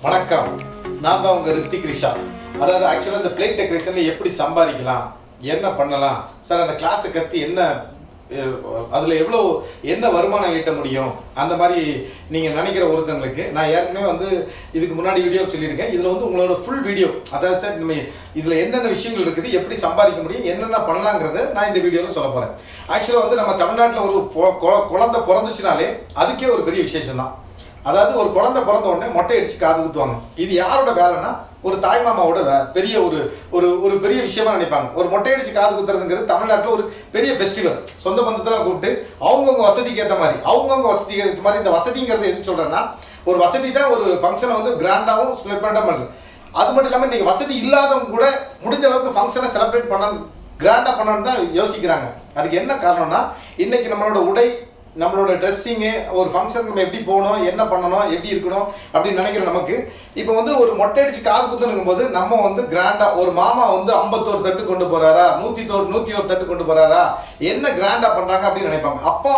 வணக்கம். நான் தான் உங்க ரித்திக் ரிஷா. அதாவது ஆக்சுவலாக இந்த பிளேட் டெக்கரேஷன்ல எப்படி சம்பாதிக்கலாம், என்ன பண்ணலாம் சார், அந்த கிளாஸை கற்று என்ன அதில் எவ்வளோ என்ன வருமானம் ஈட்ட முடியும், அந்த மாதிரி நீங்கள் நினைக்கிற ஒருத்தங்களுக்கு நான் ஏற்கனவே இதுக்கு முன்னாடி வீடியோ சொல்லியிருக்கேன். இதில் உங்களோட ஃபுல் வீடியோ, அதாவது சார் நம்ம இதில் என்னென்ன விஷயங்கள் இருக்குது, எப்படி சம்பாதிக்க முடியும், என்னென்ன பண்ணலாங்கிறத நான் இந்த வீடியோவில் சொல்ல போகிறேன். ஆக்சுவலாக நம்ம தமிழ்நாட்டில் ஒரு குழந்தை பிறந்துச்சுனாலே அதுக்கே ஒரு பெரிய விசேஷம் தான். அதாவது ஒரு குழந்தை பிறந்த உடனே மொட்டை அடிச்சு காது குத்துவாங்க. இது யாரோட வேலைன்னா ஒரு தாய்மாமாவோட பெரிய ஒரு ஒரு ஒரு பெரிய விஷயமா நினைப்பாங்க. ஒரு மொட்டை அடிச்சு காது குத்துறதுங்கிறது தமிழ்நாட்டில் ஒரு பெரிய ஃபெஸ்டிவல். சொந்த பந்தத்தெல்லாம் கூப்பிட்டு அவங்கவுங்க வசதிக்கு ஏற்ற மாதிரி இந்த வசதிங்கிறது எது சொல்றேன்னா, ஒரு வசதி தான் ஒரு ஃபங்க்ஷனை கிராண்டாகவும் செலிப்ரேட்டாக பண்ணுது. அது மட்டும் இல்லாமல் இன்னைக்கு வசதி இல்லாதவங்க கூட முடிஞ்ச அளவுக்கு ஃபங்க்ஷனை செலிப்ரேட் பண்ண கிராண்டாக பண்ணணும்னு தான் யோசிக்கிறாங்க. அதுக்கு என்ன காரணம்னா, இன்னைக்கு நம்மளோட உடை, நம்மளோட ட்ரெஸ்ஸிங்கு, ஒரு ஃபங்க்ஷன் நம்ம எப்படி போகணும், என்ன பண்ணணும், எப்படி இருக்கணும் அப்படின்னு நினைக்கிற நமக்கு இப்போ ஒரு மொட்டை அடிச்சு காது குத்துனுங்கும் போது நம்ம கிராண்டாக ஒரு மாமா 51 தட்டு கொண்டு போறாரா, 101 தட்டு கொண்டு போறாரா, என்ன கிராண்டாக பண்றாங்க அப்படின்னு நினைப்பாங்க. அப்போ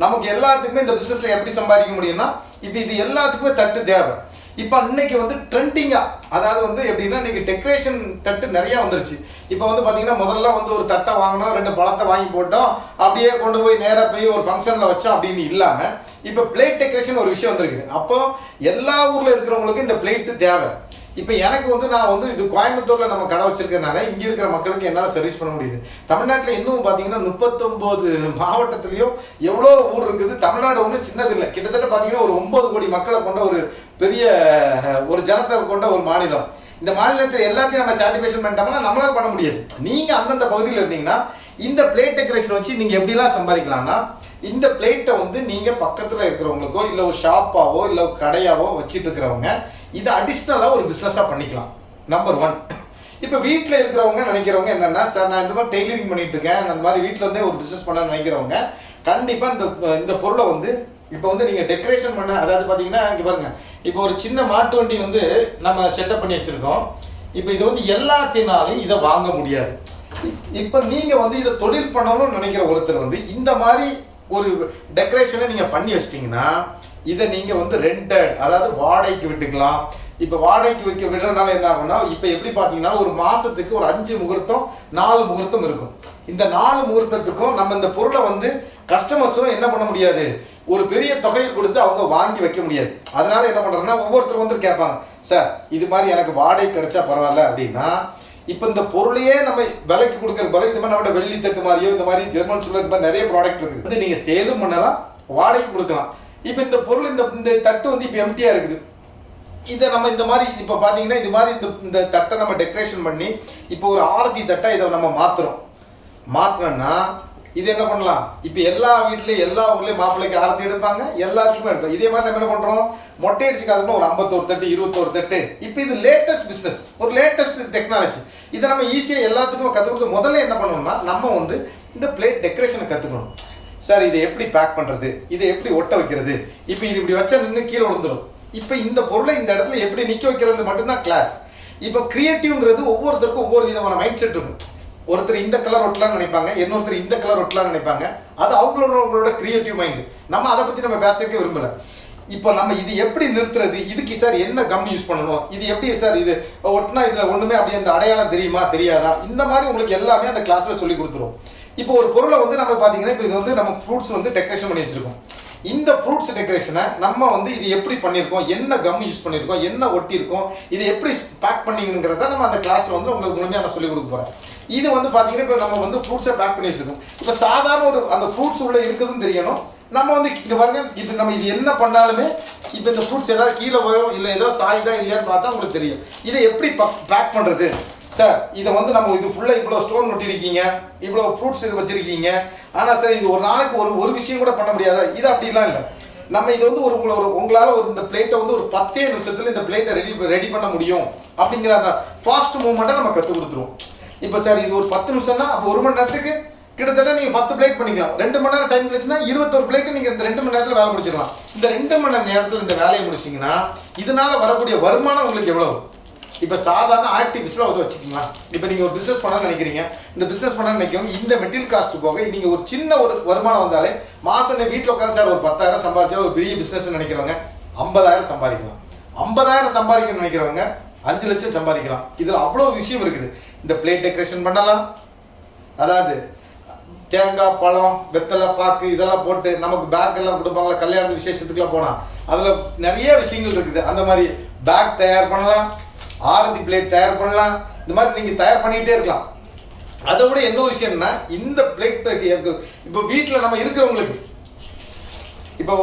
நமக்கு எல்லாத்துக்குமே இந்த பிசினஸ்ல எப்படி சம்பாதிக்க முடியும்னா, இப்போ இது எல்லாத்துக்குமே தட்டு தேவை. இப்போ இன்னைக்கு ட்ரெண்டிங்கா, அதாவது எப்படின்னா இன்னைக்கு டெக்கரேஷன் தட்டு நிறைய வந்துருச்சு. இப்போ பார்த்தீங்கன்னா முதல்ல ஒரு தட்டை வாங்கினோம், 2 பழத்தை வாங்கி போட்டோம், அப்படியே கொண்டு போய் நேராக போய் ஒரு ஃபங்க்ஷனில் வச்சோம் அப்படின்னு இல்லாமல் இப்போ பிளேட் டெக்கரேஷன் ஒரு விஷயம் வந்திருக்குது. அப்போ எல்லா ஊரில் இருக்கிறவங்களுக்கு இந்த பிளேட்டு தேவை. இப்போ எனக்கு நான் இது கோயம்புத்தூரில் நம்ம கடை வச்சிருக்கிறதுனால இங்கே இருக்கிற மக்களுக்கு என்னால் சர்வீஸ் பண்ண முடியுது. தமிழ்நாட்டில் இன்னும் பார்த்தீங்கன்னா 39 மாவட்டத்துலேயும் எவ்வளோ ஊர் இருக்குது. தமிழ்நாடு ஒன்றும் சின்னது இல்லை. கிட்டத்தட்ட பார்த்தீங்கன்னா ஒரு 9 கோடி மக்களை கொண்ட ஒரு பெரிய ஒரு ஜனத்தை கொண்ட ஒரு மாநிலம். இந்த மாநிலத்தில் எல்லாத்தையும் நம்ம சாட்டிஸ்ஃபேக்ஷன் பண்ணிட்டோம்னா நம்மளால பண்ண முடியாது. நீங்கள் அந்தந்த பகுதியில் இருந்தீங்கன்னா இந்த பிளேட் டெக்கரேஷன் வச்சு நீங்கள் எப்படிலாம் சம்பாதிக்கலாம்னா, இந்த பிளேட்டை நீங்கள் பக்கத்தில் இருக்கிறவங்களுக்கோ இல்லை ஒரு ஷாப்பாவோ இல்லை ஒரு கடையாவோ வச்சுட்டு இருக்கிறவங்க இதை அடிஷ்னலாக ஒரு பிஸ்னஸாக பண்ணிக்கலாம். நம்பர் 1. இப்போ வீட்டில் இருக்கிறவங்க நினைக்கிறவங்க என்னென்னா, சார் நான் இந்த மாதிரி டெய்லரிங் பண்ணிட்டு இருக்கேன், அந்த மாதிரி வீட்டில் இருந்தே ஒரு பிஸ்னஸ் பண்ண நினைக்கிறவங்க கண்டிப்பாக இந்த பொருளை இப்போ நீங்கள் டெக்கரேஷன் பண்ண, அதாவது பார்த்தீங்கன்னா இங்கே பாருங்கள், இப்போ ஒரு சின்ன மாட்டு வண்டி நம்ம செட்டப் பண்ணி வச்சுருக்கோம். இப்போ இது எல்லாத்தினாலையும் இதை வாங்க முடியாது. இப்போ நீங்கள் இதை தொழில் பண்ணணும்னு நினைக்கிற ஒருத்தர் இந்த மாதிரி ஒரு டெக்கரேஷனை நீங்கள் பண்ணி வச்சிட்டிங்கன்னா இதை நீங்கள் ரெண்டட், அதாவது வாடகைக்கு விட்டுக்கலாம். இப்போ வாடகைக்கு விடுறதுனால என்ன ஆகும்னா, இப்போ எப்படி பார்த்தீங்கன்னா ஒரு மாதத்துக்கு ஒரு 5 முகூர்த்தம் 4 முகூர்த்தம் இருக்கும். இந்த 4 முகூர்த்தத்துக்கும் நம்ம இந்த பொருளை கஸ்டமர்ஸும் என்ன பண்ண முடியாது, ஒரு பெரிய தொகையை கொடுத்து அவங்க வாங்கி வைக்க முடியாது. அதனால என்ன பண்ணுறாங்கன்னா, ஒவ்வொருத்தரும் கேட்பாங்க, சார் இது மாதிரி எனக்கு வாடகை கிடைச்சா பரவாயில்ல அப்படின்னா, இப்போ இந்த பொருளையே நம்ம விலைக்கு கொடுக்குற பிறகு இந்த மாதிரி நம்மளோட வெள்ளி தட்டு மாதிரியோ இந்த மாதிரி ஜெர்மன் சில்வர் இந்த மாதிரி நிறைய ப்ராடக்ட் இருக்குது. நீங்கள் சேலும் பண்ணலாம், வாடகைக்கு கொடுக்கலாம். இப்போ இந்த பொருள் இந்த தட்டு இப்போ எம்டியாக இருக்குது. இதை நம்ம இந்த மாதிரி இப்போ பார்த்தீங்கன்னா இது மாதிரி இந்த தட்டை நம்ம டெக்கரேஷன் பண்ணி இப்போ ஒரு ஆரத்தி தட்டை இதை நம்ம மாற்றோம்னா இது என்ன பண்ணலாம், இப்போ எல்லா வீட்லையும் எல்லா ஊர்லேயும் மாப்பிள்ளைக்கு ஆரத்தி எடுப்பாங்க, எல்லாத்துக்குமே எடுப்போம். இதே மாதிரி நம்ம என்ன பண்ணுறோம், மொட்டை அடிச்சுக்காதுன்னா ஒரு 51 தட்டு 21 தட்டு. இப்போ இது லேட்டஸ்ட் பிஸ்னஸ், ஒரு லேட்டஸ்ட் டெக்னாலஜி. இதை நம்ம ஈஸியாக எல்லாத்துக்கும் கற்றுக் கொடுத்து முதல்ல என்ன பண்ணணும்னா, நம்ம இந்த பிளேட் டெக்கரேஷனை கற்றுக்கணும். சார் இதை எப்படி பேக் பண்ணுறது, இதை எப்படி ஒட்ட வைக்கிறது, இப்போ இது இப்படி வச்சா நின்று கீழே விழுந்துடும். இப்போ இந்த பொருளை இந்த இடத்துல எப்படி நிற்க வைக்கிறது மட்டும்தான் கிளாஸ். இப்போ கிரியேட்டிவ்ங்கிறது ஒவ்வொருத்தருக்கும் ஒவ்வொரு விதமான மைண்ட் செட் இருக்கும். ஒருத்தர் இந்த கலர் ஒட்டலாம்னு நினைப்பாங்க, இன்னொருத்தர் இந்த கலர் ஒட்டலாம்னு நினைப்பாங்க. அது அவங்களோட கிரியேட்டிவ் மைண்டு. நம்ம அதை பற்றி நம்ம பேசவே விரும்பலை. இப்போ நம்ம இது எப்படி நிறுத்துறது, இதுக்கு சார் என்ன கம் யூஸ் பண்ணணும், இது எப்படி சார் இது ஒட்டினா இதில் ஒன்றுமே அப்படியே அந்த அடையாளம் தெரியுமா தெரியாதா, இந்த மாதிரி உங்களுக்கு எல்லாமே அந்த கிளாஸில் சொல்லி கொடுத்துரும். இப்போ ஒரு பொருளை நம்ம பார்த்தீங்கன்னா இப்போ இது நம்ம ஃப்ரூட்ஸ் டெக்கரேஷன் பண்ணி வச்சிருக்கோம். இந்த ஃப்ரூட்ஸ் டெக்கரேஷனை நம்ம இது எப்படி பண்ணியிருக்கோம், என்ன கம் யூஸ் பண்ணியிருக்கோம், என்ன ஒட்டியிருக்கோம், இதை எப்படி பேக் பண்ணிங்கிறத நம்ம அந்த கிளாஸில் உங்களுக்கு முழுமையாக நான் சொல்லிக் கொடுக்க போகிறேன். இது பார்த்தீங்கன்னா இப்போ நம்ம ஃப்ரூட்ஸை பேக் பண்ணி வச்சிருக்கோம். இப்போ சாதாரண அந்த ஃப்ரூட்ஸ் உள்ள இருக்குதுன்னு தெரியணும். நம்ம இங்கே பாருங்க, இப்போ நம்ம இது என்ன பண்ணாலுமே இப்போ இந்த ஃப்ரூட்ஸ் ஏதாவது கீழே போயோ இல்லை ஏதோ சாயுதா இல்லையான்னு பார்த்தா உங்களுக்கு தெரியும். இதை எப்படி பேக் பண்ணுறது சார், இதை நம்ம இது ஃபுல்லாக இவ்வளோ ஸ்டோன் ஒட்டியிருக்கீங்க, இவ்வளோ ஃப்ரூட்ஸ் வச்சிருக்கீங்க, ஆனால் சார் இது ஒரு நாளைக்கு ஒரு விஷயம் கூட பண்ண முடியாதா, இது அப்படிலாம் இல்லை. நம்ம இது உங்களால் இந்த பிளேட்டை ஒரு 10 நிமிஷத்தில் இந்த பிளேட்டை ரெடி பண்ண முடியும் அப்படிங்கிற அந்த ஃபாஸ்ட் மூவ்மெண்ட்டை நம்ம கற்றுக் கொடுத்துருவோம். இப்போ சார் இது ஒரு 10 நிமிஷம்னா அப்போ 1 மணி நேரத்துக்கு கிட்டத்தட்ட நீங்கள் 10 பிளேட் பண்ணிக்கலாம். 2 மணி நேரம் டைம் கிடைச்சுன்னா 21 பிளேட்டு நீங்கள் இந்த 2 மணி நேரத்தில் வேலை முடிச்சிடலாம். இந்த 2 மணி நேரத்தில் இந்த வேலையை முடிச்சிங்கன்னா இதனால வரக்கூடிய வருமானம் உங்களுக்கு எவ்வளவு? இப்போ சாதாரண ஆர்டிஃபிஷியலாக வச்சுக்கிங்களா, இப்போ நீங்கள் ஒரு பிஸ்னஸ் பண்ண நினைக்கிறீங்க, இந்த பிஸ்னஸ் பண்ண நினைக்கிறவங்க இந்த மெட்டீரியல் காஸ்ட் போக நீங்கள் ஒரு சின்ன ஒரு வருமானம் வந்தாலே மாதம் வீட்டில் உட்காந்து சார் ஒரு 10,000 சம்பாதிச்சாலும் ஒரு பெரிய பிஸ்னஸ் நினைக்கிறவங்க 50,000 சம்பாதிக்கலாம். 50,000 சம்பாதிக்கணும்னு நினைக்கிறவங்க 5 லட்சம் சம்பாதிக்கலாம். இதுல அவ்வளவு விஷயம் இருக்குது. இந்த பிளேட் டெக்கரேஷன் பண்ணலாம், அதாவது தேங்காய் பழம் வெத்தலை பாக்கு இதெல்லாம் போட்டு நமக்கு பேக் எல்லாம் கொடுப்பாங்களா கல்யாண விசேஷத்துக்குலாம் போனா, அதுல நிறைய விஷயங்கள் இருக்குது. அந்த மாதிரி பேக் தயார் பண்ணலாம், ஆரத்தி பிளேட் தயார் பண்ணலாம். இந்த மாதிரி நீங்க தயார் பண்ணிக்கிட்டே இருக்கலாம். அதை விட என்ன விஷயம்னா, இந்த பிளேட் இப்போ வீட்டில் நம்ம இருக்கிறவங்களுக்கு இப்போ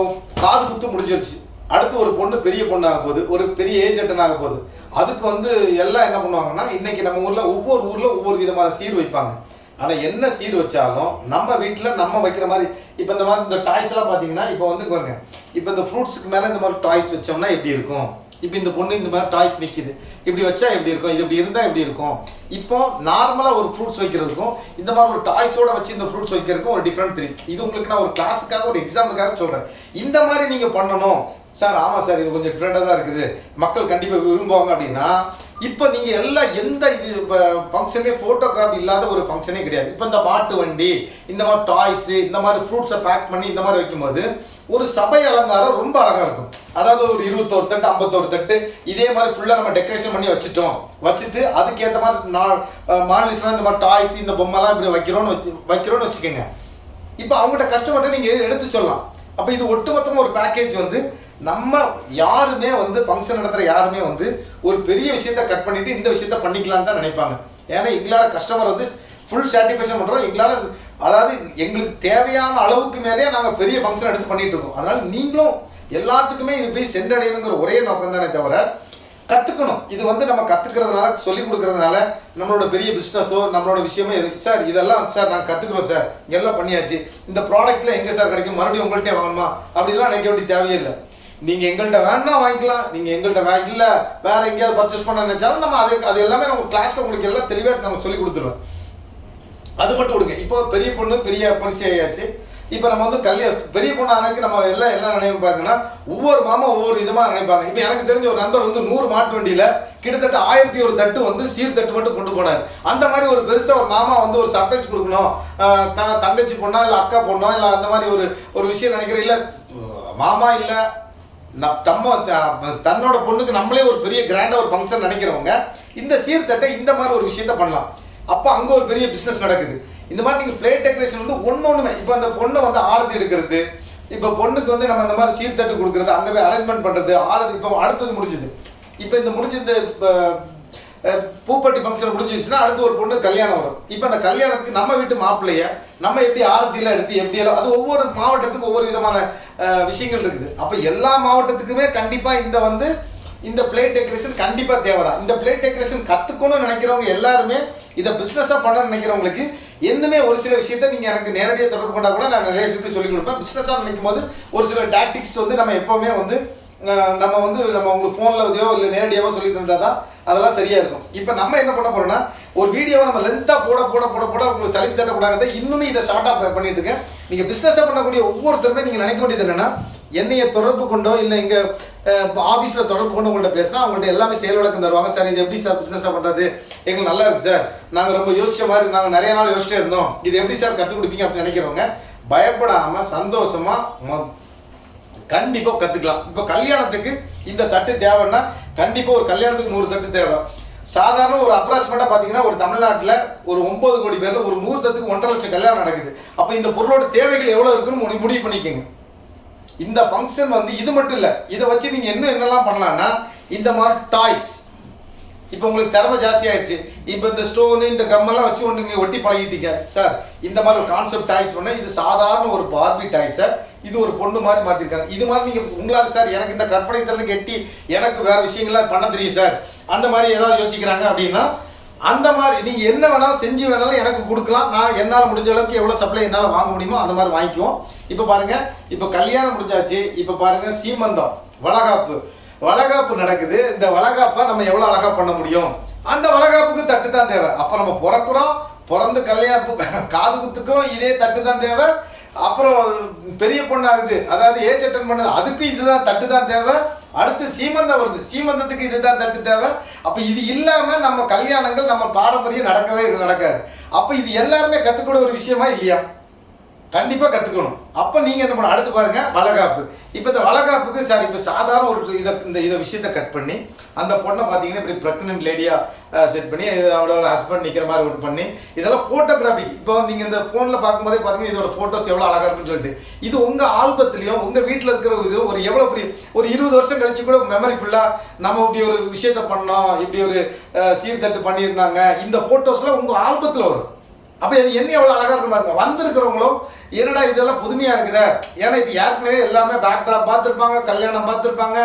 காது குத்து முடிஞ்சிருச்சு, அடுத்து ஒரு பொண்ணு பெரிய பொண்ணு ஆக போகுது, ஒரு பெரிய ஏஜ் அட்டன் ஆக போகுது. அதுக்கு வந்து எல்லாம் என்ன பண்ணுவாங்கன்னா, இன்னைக்கு நம்ம ஊர்ல ஒவ்வொரு ஊர்ல ஒவ்வொரு விதமான சீர் வைப்பாங்க. ஆனா என்ன சீர் வச்சாலும் நம்ம வீட்டுல நம்ம வைக்கிற மாதிரி, இப்ப இந்த மாதிரி இந்த டாய்ஸ் எல்லாம் பாத்தீங்கன்னா, இப்ப வந்து பாருங்க, இப்ப இந்த ஃப்ரூட்ஸ்க்கு மேல இந்த மாதிரி டாய்ஸ் வச்சோம்னா எப்படி இருக்கும், இப்ப இந்த பொண்ணு இந்த மாதிரி டாய்ஸ் நிக்குது, இப்படி வச்சா எப்படி இருக்கும், இது இப்படி இருந்தா எப்படி இருக்கும். இப்போ நார்மலா ஒரு ஃப்ரூட்ஸ் வைக்கிறதுக்கும் இந்த மாதிரி ஒரு டாய்ஸோட வச்சு இந்த ஃப்ரூட்ஸ் வைக்கிறதுக்கும் ஒரு டிஃபரெண்ட் தெரியும். இது உங்களுக்கு நான் ஒரு கிளாஸுக்காக ஒரு எக்ஸாம்பிளுக்காக சொல்றேன். இந்த மாதிரி நீங்க பண்ணணும் சார். ஆமா சார், இது கொஞ்சம் டிஃப்ரெண்டாக தான் இருக்குது, மக்கள் கண்டிப்பாக விரும்புவாங்க அப்படின்னா, இப்போ நீங்க எல்லாம் எந்த ஃபங்க்ஷனே போட்டோகிராஃபி இல்லாத ஒரு ஃபங்க்ஷனே கிடையாது. இப்போ இந்த மாட்டு வண்டி, இந்த மாதிரி டாய்ஸ், இந்த மாதிரி ஃப்ரூட்ஸை பேக் பண்ணி இந்த மாதிரி வைக்கும்போது ஒரு சபை அலங்காரம் ரொம்ப அழகா இருக்கும். அதாவது ஒரு 21 தட்டு 51 தட்டு இதே மாதிரி ஃபுல்லா நம்ம டெக்கரேஷன் பண்ணி வச்சுட்டு அதுக்கேற்ற மாதிரி மாடலிஸ்ட்லாம் இந்த மாதிரி டாய்ஸ் இந்த பொம்மைலாம் இப்படி வைக்கிறோம்னு வச்சுக்கோங்க. இப்போ அவங்ககிட்ட கஷ்டப்பட்டு நீங்க எடுத்து சொல்லலாம். அப்போ இது ஒட்டுமொத்தமாக ஒரு பேக்கேஜ் வந்து நம்ம யாருமே வந்து ஃபங்க்ஷன் நடத்துகிற யாருமே வந்து ஒரு பெரிய விஷயத்த கட் பண்ணிட்டு இந்த விஷயத்த பண்ணிக்கலான்னு தான் நினைப்பாங்க. ஏன்னா எங்களால் கஸ்டமர் வந்து ஃபுல் சாட்டிஸ்ஃபேக்ஷன் பண்ணுறோம். எங்களால் அதாவது எங்களுக்கு தேவையான அளவுக்கு மேலே நாங்கள் பெரிய ஃபங்க்ஷன் எடுத்து பண்ணிட்டு இருக்கோம். அதனால நீங்களும் எல்லாத்துக்குமே இது போய் சென்றடையணுங்கிற ஒரே நோக்கம் தானே தவிர கற்றுக்கணும். இது வந்து நம்ம கற்றுக்கிறதுனால சொல்லிக் கொடுக்கறதுனால நம்மளோட பெரிய பிஸ்னஸோ நம்மளோட விஷயமோ எதுக்கு சார், இதெல்லாம் சார் நாங்கள் கற்றுக்குறோம் சார், எல்லாம் பண்ணியாச்சு, இந்த ப்ராடக்ட்ல எங்கே சார் கிடைக்கும், மறுபடியும் உங்கள்கிட்ட வாங்கணுமா அப்படிலாம் நினைக்க வேண்டிய தேவையே இல்லை. நீங்க எங்கள்கிட்ட வேணா வாங்கிக்கலாம், நீங்க எங்கள்கிட்ட இல்ல வேற எங்கேயாவது பர்ச்சேஸ் பண்ண நினைச்சாலும் நம்ம அது எல்லாமே நம்ம கிளாஸ்ல உங்களுக்கு எல்லாம் தெளிவாக நம்ம சொல்லி கொடுத்துருவோம். அது மட்டும் விடுங்க. இப்போ பெரிய பொண்ணு பெரிய பரிசு ஆயாச்சு. இப்போ நம்ம வந்து பெரிய பொண்ணு ஆனதுக்கு நம்ம எல்லாம் நினைப்பாங்கன்னா, ஒவ்வொரு மாமா ஒவ்வொரு விதமா நினைப்பாங்க. இப்போ எனக்கு தெரிஞ்ச ஒரு நண்பர் வந்து 100 மாட்டு வண்டியில கிட்டத்தட்ட 1001 தட்டு வந்து சீர் தட்டு மட்டும் கொண்டு போனார். அந்த மாதிரி ஒரு பெருசா ஒரு மாமா வந்து ஒரு சர்ப்ரைஸ் கொடுக்கணும், தங்கச்சி பொண்ணா இல்ல அக்கா பொண்ணோ இல்ல அந்த மாதிரி ஒரு விஷயம் நினைக்கிறேன். இல்ல மாமா இல்ல தன்னோட பொண்ணுக்கு நம்மளே ஒரு பெரிய கிராண்டா ஒரு ஃபங்க்ஷன் நினைக்கிறவங்க இந்த சீர்தட்டை இந்த மாதிரி ஒரு விஷயத்த பண்ணலாம். அப்ப அங்க ஒரு பெரிய பிசினஸ் நடக்குது. இந்த மாதிரி நீங்க பிளேட் டெக்கரேஷன் வந்து ஒன்னொண்ணுமே, இப்ப அந்த பொண்ணை வந்து ஆரத்தி எடுக்கிறது, இப்ப பொண்ணுக்கு வந்து நம்ம இந்த மாதிரி சீர்தட்டு கொடுக்கறது, அங்கவே அரேஞ்ச்மெண்ட் பண்றது, ஆரத்தி இப்போ அடுத்தது முடிஞ்சது. இப்ப இந்த முடிஞ்சது பூப்பட்டி ஃபங்க்ஷன் முடிஞ்சிச்சுன்னா அடுத்து ஒரு பொண்ணு கல்யாணம் வரும். இப்போ அந்த கல்யாணத்துக்கு நம்ம வீட்டு மாப்பிள்ளைய நம்ம எப்படி ஆரத்தியில எடுத்து எப்படி எல்லாம், அது ஒவ்வொரு மாவட்டத்துக்கு ஒவ்வொரு விதமான விஷயங்கள் இருக்குது. அப்ப எல்லா மாவட்டத்துக்குமே கண்டிப்பா இந்த பிளேட் டெக்கரேஷன் கண்டிப்பா தேவைதான். இந்த பிளேட் டெக்கரேஷன் கத்துக்கணும்னு நினைக்கிறவங்க எல்லாருமே இதை பிசினஸா பண்ண நினைக்கிறவங்களுக்கு இன்னுமே ஒரு சில விஷயத்த நீங்க எனக்கு நேரடியாக தொடர்பு கொண்டா கூட நான் நிறைய விஷயத்தை சொல்லிக் கொடுப்பேன். பிசினஸா நினைக்கும் போது ஒரு சில டாக்டிக்ஸ் வந்து நம்ம எப்பவுமே வந்து நம்ம உங்களுக்கு ஃபோன்ல உதவியோ இல்லை நேரடியாவோ சொல்லி தந்தா தான் அதெல்லாம் சரியா இருக்கும். இப்போ நம்ம என்ன பண்ண போறோம்னா, ஒரு வீடியோவை நம்ம லென்த்தா போட உங்களுக்கு சலிப்பு தட்டக்கூடாது. இன்னுமே இதை ஷார்ட்டா பண்ணிட்டு இருக்கேன். நீங்க பிசினஸா பண்ணக்கூடிய ஒவ்வொருத்தருமே நீங்க நினைக்க வேண்டியது என்னன்னா, என்னைய தொடர்பு கொண்டோ இல்லை எங்க ஆபீஸ்ல தொடர்பு கொண்டு உங்கள்கிட்ட பேசினா அவங்கள்ட்ட எல்லாமே செயல் விளக்கம் தருவாங்க. சார் இது எப்படி சார் பிசினஸா பண்றது, எங்களுக்கு நல்லா இருக்கு சார், நாங்க ரொம்ப யோசிச்ச மாதிரி நாங்க நிறைய நாள் யோசிச்சே இருந்தோம், இது எப்படி சார் கத்துக் கொடுப்பீங்க அப்படின்னு நினைக்கிறவங்க பயப்படாம சந்தோஷமா கண்டிப்பா கத்துக்கலாம். இப்ப கல்யாணத்துக்கு இந்த தட்டு தேவைன்னா கண்டிப்பா ஒரு கல்யாணத்துக்கு 100 தட்டு தேவை. சாதாரண ஒரு அப்ராக்சிமேட்டா பாத்தீங்கன்னா ஒரு தமிழ்நாட்டுல ஒரு 9 கோடி பேர்ல ஒரு 100 தட்டுக்கு 1.5 லட்சம் கல்யாணம் நடக்குது. அப்ப இந்த பொருளோட தேவைகள் எவ்வளவு இருக்குன்னு முடிவு பண்ணிக்கோங்க. இந்த ஃபங்க்ஷன் வந்து இது மட்டும் இல்ல, இதை வச்சு நீங்க என்னெல்லாம் பண்ணலாம்னா, இந்த மாதிரி டாய்ஸ், இப்போ உங்களுக்கு திறமை ஜாஸ்தி ஆயிடுச்சு, இப்போ இந்த ஸ்டோனு இந்த கம்மெல்லாம் வச்சு நீங்க ஒட்டி பழகிட்டீங்க சார், இந்த மாதிரி ஒரு கான்செப்ட் டாய்ஸ் பண்ண, இது சாதாரண ஒரு பார்பி டாய்ஸை இது ஒரு பொண்ணு மாதிரி மாத்திருக்காங்க. இது மாதிரி நீங்க உங்களால சார் எனக்கு இந்த கற்பனை திறனுக்கு எட்டி எனக்கு வேற விஷயங்கள்லாம் பண்ண தெரியும் சார், அந்த மாதிரி ஏதாவது யோசிக்கிறாங்க அப்படின்னா அந்த மாதிரி நீங்க என்ன வேணாலும் செஞ்சு வேணாலும் எனக்கு கொடுக்கலாம். நான் என்னால் முடிஞ்ச அளவுக்கு எவ்வளவு சப்ளை என்னால் வாங்க முடியுமோ அந்த மாதிரி வாங்கிக்குவோம். இப்போ பாருங்க, இப்போ கல்யாணம் முடிஞ்சாச்சு, இப்போ பாருங்க சீமந்தம், வளகாப்பு நடக்குது. இந்த வளகாப்பை நம்ம எவ்வளவு அழகா பண்ண முடியும், அந்த வளகாப்புக்கு தட்டு தான் தேவை. அப்ப நம்ம பிறந்து கல்யாணம் காது குத்துக்கும் இதே தட்டு தான் தேவை. அப்புறம் பெரிய பொண்ணு ஆகுது, அதாவது ஏஜ் அட்டன் பண்ணுது, அதுக்கு இதுதான் தட்டு தான் தேவை. அடுத்து சீமந்தம் வருது, சீமந்தத்துக்கு இதுதான் தட்டு தேவை. அப்ப இது இல்லாம நம்ம கல்யாணங்கள் நம்ம பாரம்பரியம் நடக்காது. அப்ப இது எல்லாருமே கத்துக்கூட ஒரு விஷயமா இல்லையா? கண்டிப்பாக கற்றுக்கணும். அப்போ நீங்கள் என்ன பண்ண அடுத்து பாருங்கள் வளகாப்பு. இப்போ இந்த வளகாப்புக்கு சார் இப்போ சாதாரண ஒரு இதை விஷயத்தை கட் பண்ணி அந்த பொண்ணை பார்த்தீங்கன்னா இப்படி ப்ரெக்னென்ட் லேடியாக செட் பண்ணி அவளோட ஹஸ்பண்ட் நிற்கிற மாதிரி ஒன்று பண்ணி இதெல்லாம் ஃபோட்டோகிராஃபிக். இப்போ நீங்கள் இந்த ஃபோனில் பார்க்கும்போதே பார்த்தீங்கன்னா இதோட ஃபோட்டோஸ் எவ்வளோ அழகாக இருக்குன்னு சொல்லிட்டு இது உங்கள் ஆல்பத்துலேயும் உங்கள் வீட்டில் இருக்கிற இது ஒரு எவ்வளோ பெரிய ஒரு 20 வருஷம் கழிச்சு கூட மெமரி ஃபுல்லாக நம்ம இப்படி ஒரு விஷயத்த பண்ணோம், இப்படி ஒரு சீர்தட்டு பண்ணியிருந்தாங்க, இந்த ஃபோட்டோஸ்லாம் உங்கள் ஆல்பத்தில் வரும். அப்போ இது என்ன எவ்வளோ அழகாக இருக்கும் பாருங்க. வந்திருக்கிறவங்களும் என்னடா இதெல்லாம் புதுமையாக இருக்குதா, ஏன்னா இப்போ ஏற்கனவே எல்லாமே பேக்ட்ராப் பார்த்துருப்பாங்க, கல்யாணம் பார்த்துருப்பாங்க,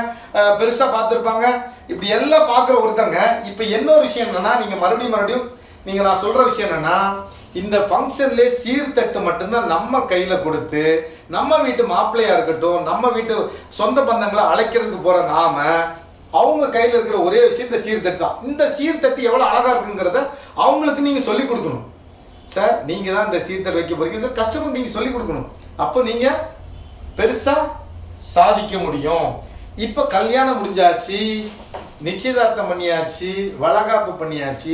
பெருசாக பார்த்துருப்பாங்க, இப்படி எல்லாம் பார்க்குற ஒருத்தங்க இப்போ என்ன ஒரு விஷயம் என்னன்னா நீங்கள் மறுபடியும் நீங்கள் நான் சொல்கிற விஷயம் என்னன்னா இந்த ஃபங்க்ஷன்லேயே சீர்தட்டு மட்டும்தான் நம்ம கையில் கொடுத்து நம்ம வீட்டு மாப்பிள்ளையாக இருக்கட்டும் நம்ம வீட்டு சொந்த பந்தங்களை அழைக்கிறதுக்கு போகிற நாம அவங்க கையில் இருக்கிற ஒரே விஷயம் இந்த சீர்தட்டு தான். இந்த சீர்தட்டு எவ்வளோ அழகாக இருக்குங்கிறத அவங்களுக்கு நீங்கள் சொல்லிக் கொடுக்கணும். சார் நீங்கள் தான் இந்த சீர்தட்டு வைக்க போறீங்க, கஸ்டமர் நீங்கள் சொல்லிக் கொடுக்கணும். அப்போ நீங்கள் பெருசாக சாதிக்க முடியும். இப்போ கல்யாணம் முடிஞ்சாச்சு, நிச்சயதார்த்தம் பண்ணியாச்சு, வளகாப்பு பண்ணியாச்சு,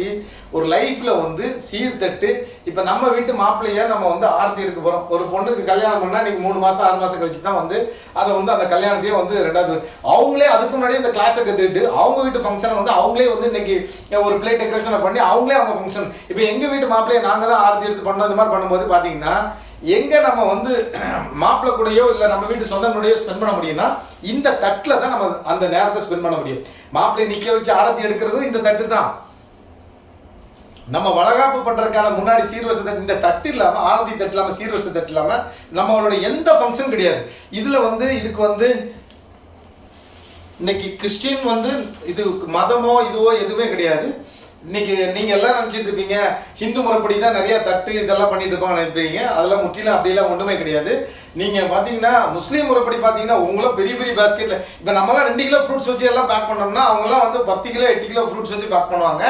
ஒரு லைஃப்ல வந்து சீர்தட்டு. இப்போ நம்ம வீட்டு மாப்பிள்ளைய நம்ம வந்து ஆரத்தி எடுக்க போறோம். ஒரு பொண்ணுக்கு கல்யாணம் பண்ணா நீங்க 3 மாசம் 6 மாசம் கழிச்சு தான் வந்து அதை வந்து அந்த கல்யாணத்தையே வந்து ரெண்டாவது அவங்களே அதுக்கு முன்னாடியே இந்த கிளாஸை கற்றுக்கிட்டு அவங்க வீட்டு ஃபங்க்ஷனை வந்து அவங்களே வந்து இன்னைக்கு ஒரு பிளேட் டெக்கரேஷனை பண்ணி அவங்களே அவங்க ஃபங்க்ஷன். இப்போ எங்க வீட்டு மாப்பிள்ளைய நாங்கள் தான் ஆரத்தி எடுத்து பண்ணோம். இந்த மாதிரி பண்ணும்போது பார்த்தீங்கன்னா எங்க நம்ம வந்து மாப்பிள்ளை கூடயோ இல்லை நம்ம வீட்டு சொந்தங்களுடையோ ஸ்பெண்ட் பண்ண முடியும்னா இந்த தட்டில் தான் நம்ம அந்த நேரத்தை ஸ்பெண்ட் பண்ண முடியும். மாப்பிள்ளையை நிற்க வச்சு ஆரத்தி எடுக்கிறதும் இந்த தட்டு தான். நம்ம வளகாப்பு பண்றதுக்கான முன்னாடி சீர்வரிசை தட்டு இந்த தட்டு இல்லாம ஆரத்தி தட்டு இல்லாம சீர்வரிசை தட்டு இல்லாம நம்மளோட எந்த ஃபங்க்ஷன் கிடையாது. இதுல வந்து இதுக்கு வந்து இன்னைக்கு கிறிஸ்டின் வந்து இது மதமோ இதுவோ எதுவுமே கிடையாது. இன்னைக்கு நீங்க எல்லாம் நினைச்சிட்டு இருப்பீங்க ஹிந்து முறைப்படி தான் நிறைய தட்டு இதெல்லாம் பண்ணிட்டு இருப்பாங்க நினைப்பீங்க. அதெல்லாம் முற்றிலும் அப்படியெல்லாம் ஒன்றுமே கிடையாது. நீங்க பாத்தீங்கன்னா முஸ்லீம் முறைப்படி பாத்தீங்கன்னா உங்களும் பெரிய பெரிய பேஸ்கெட்ல இப்ப நம்மளாம் 2 கிலோ ஃப்ரூட்ஸ் வச்சு எல்லாம் பேக் பண்ணோம்னா அவங்கலாம் வந்து 10 கிலோ 8 கிலோ ஃப்ரூட்ஸ் வச்சு பேக் பண்ணுவாங்க.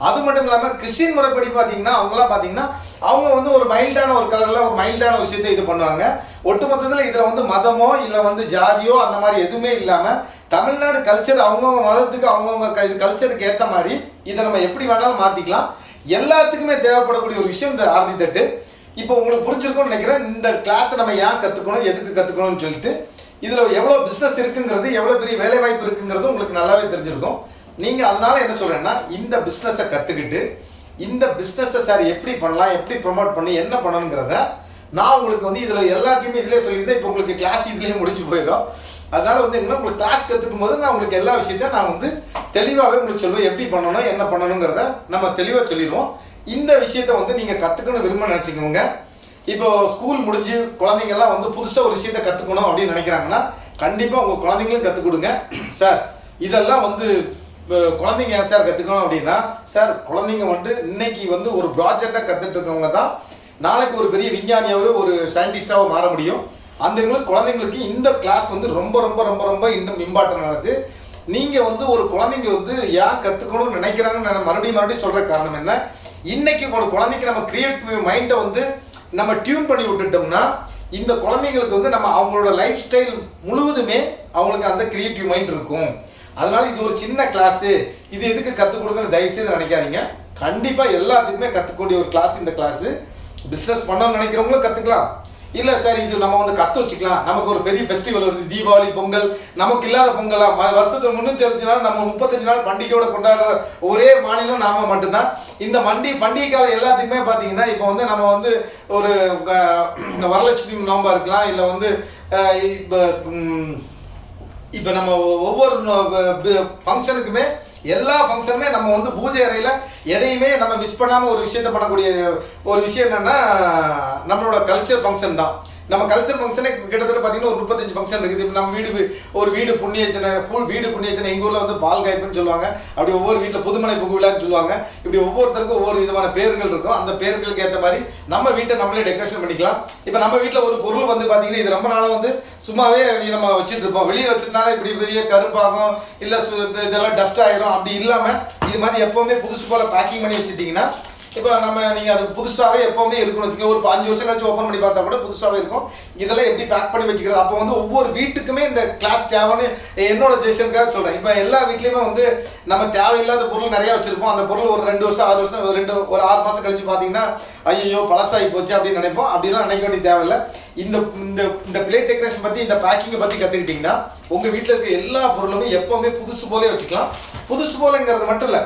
அது மட்டும் இல்லாம கிறிஸ்டின் முறைப்படி பாத்தீங்கன்னா அவங்களாம் பாத்தீங்கன்னா அவங்க வந்து ஒரு மைல்டான ஒரு கலர்ல ஒரு மைல்டான விஷயத்தை இது பண்ணுவாங்க. ஒட்டுமொத்தத்துல இதுல வந்து மதமோ இல்ல வந்து ஜாதியோ அந்த மாதிரி எதுவுமே இல்லாம தமிழ்நாடு கல்ச்சர் அவங்கவுங்க மதத்துக்கு அவங்கவுங்க கல்ச்சருக்கு ஏற்ற மாதிரி இதை நம்ம எப்படி வேணாலும் மாற்றிக்கலாம். எல்லாத்துக்குமே தேவைப்படக்கூடிய ஒரு விஷயம் இந்த ஆரத்தி தட்டு. இப்போ உங்களுக்கு புரிஞ்சிருக்கும்னு நினைக்கிறேன். இந்த கிளாஸை நம்ம ஏன் கற்றுக்கணும், எதுக்கு கற்றுக்கணும்னு சொல்லிட்டு இதில் எவ்வளோ பிஸ்னஸ் இருக்குங்கிறது, எவ்வளோ பெரிய வேலை வாய்ப்பு இருக்குங்கிறது உங்களுக்கு நல்லாவே தெரிஞ்சிருக்கும். நீங்கள் அதனால என்ன சொல்கிறேன்னா இந்த பிஸ்னஸை கற்றுக்கிட்டு இந்த பிஸ்னஸை சார் எப்படி பண்ணலாம், எப்படி ப்ரொமோட் பண்ணி என்ன பண்ணணுங்கிறத நான் உங்களுக்கு வந்து இதில் எல்லாத்தையுமே இதிலே சொல்லியிருந்தேன். இப்போ உங்களுக்கு கிளாஸ் இதுலேயே முடிச்சு போயிடும். அதனால வந்து என்ன உங்களுக்கு கிளாஸ் கற்றுக்கும் போது நான் உங்களுக்கு எல்லா விஷயத்தையும் நான் வந்து தெளிவாகவே உங்களுக்கு சொல்லுவேன். எப்படி பண்ணணும் என்ன பண்ணணுங்கிறத நம்ம தெளிவாக சொல்லிடுவோம். இந்த விஷயத்த வந்து நீங்கள் கற்றுக்கணும் விரும்ப நினச்சிக்கோங்க. இப்போ ஸ்கூல் முடிஞ்சு குழந்தைங்கள்லாம் வந்து புதுசாக ஒரு விஷயத்த கற்றுக்கணும் அப்படின்னு நினைக்கிறாங்கன்னா கண்டிப்பாக உங்கள் குழந்தைங்களும் கற்றுக் கொடுங்க. சார் இதெல்லாம் வந்து குழந்தைங்க ஏன் சார் கற்றுக்கணும் அப்படின்னா சார் குழந்தைங்க வந்து இன்னைக்கு வந்து ஒரு ப்ராஜெக்டாக கற்றுட்டு இருக்கவங்க தான் நாளைக்கு ஒரு பெரிய விஞ்ஞானியாகவே ஒரு சயின்டிஸ்டாகவும் மாற முடியும். அந்த குழந்தைங்களுக்கு இந்த கிளாஸ் வந்து ரொம்ப ரொம்ப ரொம்ப ரொம்ப இன்னும் இம்பார்ட்டன்ட் ஆனது. நீங்கள் வந்து ஒரு குழந்தைங்க வந்து ஏன் கற்றுக்கணும்னு நினைக்கிறாங்கன்னு நான் மறுபடியும் சொல்கிற காரணம் என்ன, இன்னைக்கு ஒரு குழந்தைக்கு நம்ம கிரியேட்டிவ் மைண்டை வந்து நம்ம டியூன் பண்ணி விட்டுட்டோம்னா இந்த குழந்தைங்களுக்கு வந்து நம்ம அவங்களோட லைஃப் ஸ்டைல் முழுவதுமே அவங்களுக்கு அந்த கிரியேட்டிவ் மைண்ட் இருக்கும். அதனால இது ஒரு சின்ன கிளாஸு, இது எதுக்கு கற்றுக் கொடுக்கணும்னு தயவுசெய்து நினைக்காதீங்க. கண்டிப்பாக எல்லாத்துக்குமே கற்றுக்கூடிய ஒரு கிளாஸ் இந்த கிளாஸு. பிஸ்னஸ் பண்ணணும்னு நினைக்கிறவங்களும் கற்றுக்கலாம். இல்லை சார் இது நம்ம வந்து கற்று வச்சுக்கலாம், நமக்கு ஒரு பெரிய ஃபெஸ்டிவல் வருது, தீபாவளி பொங்கல், நமக்கு இல்லாத பொங்கலாம் வருஷத்துல 365 நாள் நம்ம 35 நாள் பண்டிகையோட கொண்டாடுற ஒரே மாநிலம் நாம மட்டும்தான். இந்த பண்டிகை காலம் எல்லாத்துக்குமே பார்த்தீங்கன்னா இப்போ வந்து நம்ம வந்து ஒரு வரலட்சுமி நோம்பா இருக்கலாம், இல்லை வந்து இப்போ நம்ம ஒவ்வொரு ஃபங்க்ஷனுக்குமே எல்லா ஃபங்க்ஷனுமே நம்ம வந்து பூஜை அறையில் எதையுமே நம்ம மிஸ் பண்ணாமல் ஒரு விஷயத்த பண்ணக்கூடிய ஒரு விஷயம் என்னன்னா நம்மளோட கல்ச்சர் ஃபங்க்ஷன் தான். நம்ம கல்ச்சர் ஃபங்க்ஷனே கிட்டத்தட்ட பார்த்தீங்கன்னா ஒரு 35 ஃபங்க்ஷன் இருக்குது. இப்போ நம்ம ஒரு வீடு புண்ணியச்சனை எங்கள் ஊரில் வந்து பால் காய்ப்புன்னு சொல்லுவாங்க. அப்படி ஒவ்வொரு வீட்டில் புதுமனை புகு விழான்னு சொல்லுவாங்க. இப்படி ஒவ்வொருத்தருக்கும் ஒவ்வொரு விதமான பேர்கள் இருக்கும். அந்த பேர்களுக்கு ஏற்ற மாதிரி நம்ம வீட்டை நம்மளே டெக்கரேஷன் பண்ணிக்கலாம். இப்போ நம்ம வீட்டில் ஒரு பொருள் வந்து பார்த்தீங்கன்னா இது ரொம்ப நாளாக வந்து சும்மாவே நம்ம வச்சுட்டு இருப்போம். வெளியே வச்சுருந்தாலும் இப்படி பெரிய கருப்பாகும், இல்லை இதெல்லாம் டஸ்ட் ஆயிரும். அப்படி இல்லாமல் இது மாதிரி எப்போவுமே புதுசு போல் பேக்கிங் பண்ணி வச்சுட்டிங்கன்னா இப்போ நீங்கள் அது புதுசாகவே எப்போவுமே இருக்குன்னு வச்சுக்கோங்க. ஒரு 5 வருஷம் கழிச்சு ஓப்பன் பண்ணி பார்த்தா கூட புதுசாகவே இருக்கும். இதெல்லாம் எப்படி பேக் பண்ணி வச்சுக்கிறது? அப்போ வந்து ஒவ்வொரு வீட்டுக்குமே இந்த கிளாஸ் தேவைன்னு என்னோட ஜெஷனுக்காக சொல்கிறேன். இப்போ எல்லா வீட்லேயுமே வந்து நம்ம தேவையில்லாத பொருள் நிறையா வச்சுருப்போம். அந்த பொருள் ஒரு 2 வருஷம் 6 வருஷம் ஒரு 6 மாதம் கழிச்சு பார்த்தீங்கன்னா ஐயோ பழசாகி போச்சு அப்படின்னு நினைப்போம். அப்படிலாம் நினைக்க வேண்டிய தேவையில்லை. இந்த பிளேட் டெக்கரேஷன் பற்றி, இந்த பேக்கிங்கை பற்றி கற்றுக்கிட்டிங்கன்னா உங்கள் வீட்டில் இருக்க எல்லா பொருளுமே எப்போவுமே புதுசு போலே வச்சுக்கலாம். புதுசு போலங்கிறது மட்டும் இல்லை,